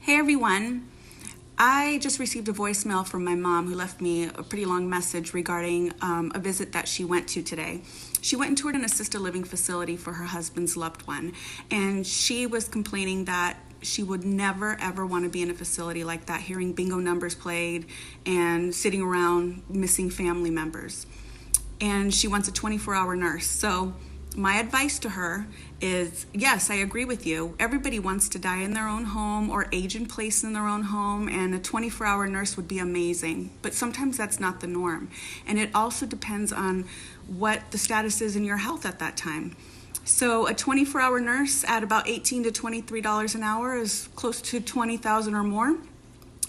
Hey everyone, I just received a voicemail from my mom who left me a pretty long message regarding a visit that she went to today. She went into an assisted living facility for her husband's loved one, and she was complaining that she would never ever want to be in a facility like that, hearing bingo numbers played and sitting around missing family members. And she wants a 24-hour nurse. So my advice to her is, yes, I agree with you. Everybody wants to die in their own home or age in place in their own home, and a 24-hour nurse would be amazing. But sometimes that's not the norm. And it also depends on what the status is in your health at that time. So a 24-hour nurse at about $18 to $23 an hour is close to $20,000 or more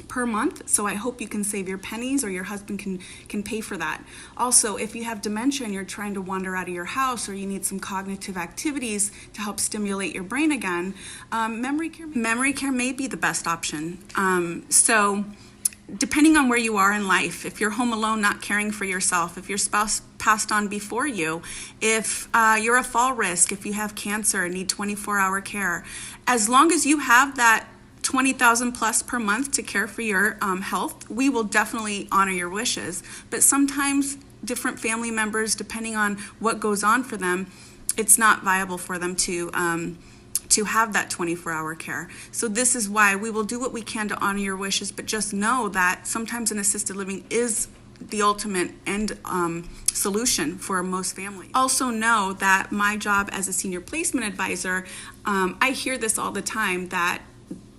per month. So I hope you can save your pennies, or your husband can pay for that. Also, if you have dementia and you're trying to wander out of your house, or you need some cognitive activities to help stimulate your brain again, memory care may be the best option. So depending on where you are in life, if you're home alone not caring for yourself, if your spouse passed on before you, if you're a fall risk, if you have cancer and need 24-hour care, as long as you have that $20,000 plus per month to care for your health, we will definitely honor your wishes. But sometimes different family members, depending on what goes on for them, it's not viable for them to have that 24-hour care. So this is why we will do what we can to honor your wishes, but just know that sometimes an assisted living is the ultimate end solution for most families. Also know that my job as a senior placement advisor, I hear this all the time, that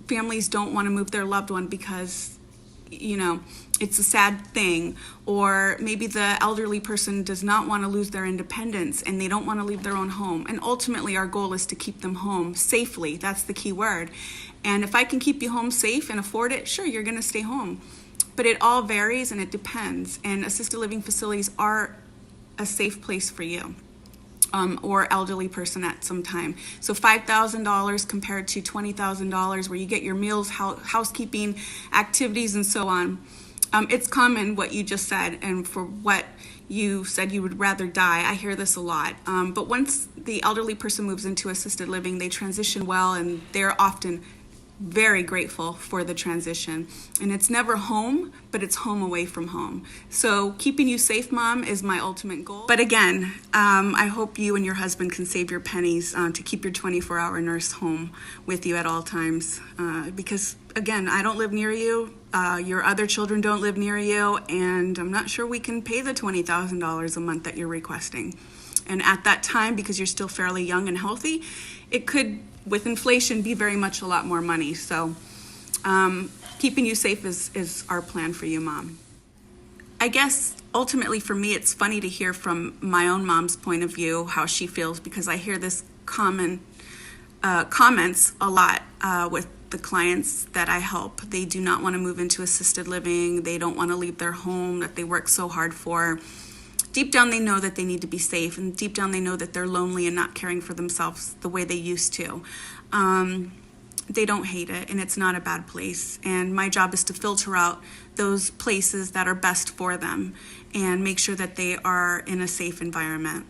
families don't want to move their loved one because, it's a sad thing, or maybe the elderly person does not want to lose their independence and they don't want to leave their own home. And ultimately our goal is to keep them home safely. That's the key word. And if I can keep you home safe and afford it, sure, you're going to stay home. But it all varies and it depends. And assisted living facilities are a safe place for you. Or elderly person at some time. So $5,000 compared to $20,000, where you get your meals, housekeeping, activities, and so on. It's common what you just said, and for what you said you would rather die, I hear this a lot. But once the elderly person moves into assisted living, they transition well, and they're often very grateful for the transition. And it's never home, but it's home away from home. So keeping you safe, Mom, is my ultimate goal. But again, I hope you and your husband can save your pennies to keep your 24-hour nurse home with you at all times. Because again, I don't live near you, your other children don't live near you, and I'm not sure we can pay the $20,000 a month that you're requesting. And at that time, because you're still fairly young and healthy, it could, with inflation, be very much a lot more money. So keeping you safe is our plan for you, Mom. I guess ultimately for me, it's funny to hear from my own mom's point of view how she feels, because I hear this common comments a lot with the clients that I help. They do not want to move into assisted living. They don't want to leave their home that they work so hard for. Deep down, they know that they need to be safe, and deep down, they know that they're lonely and not caring for themselves the way they used to. They don't hate it, and it's not a bad place. And my job is to filter out those places that are best for them and make sure that they are in a safe environment.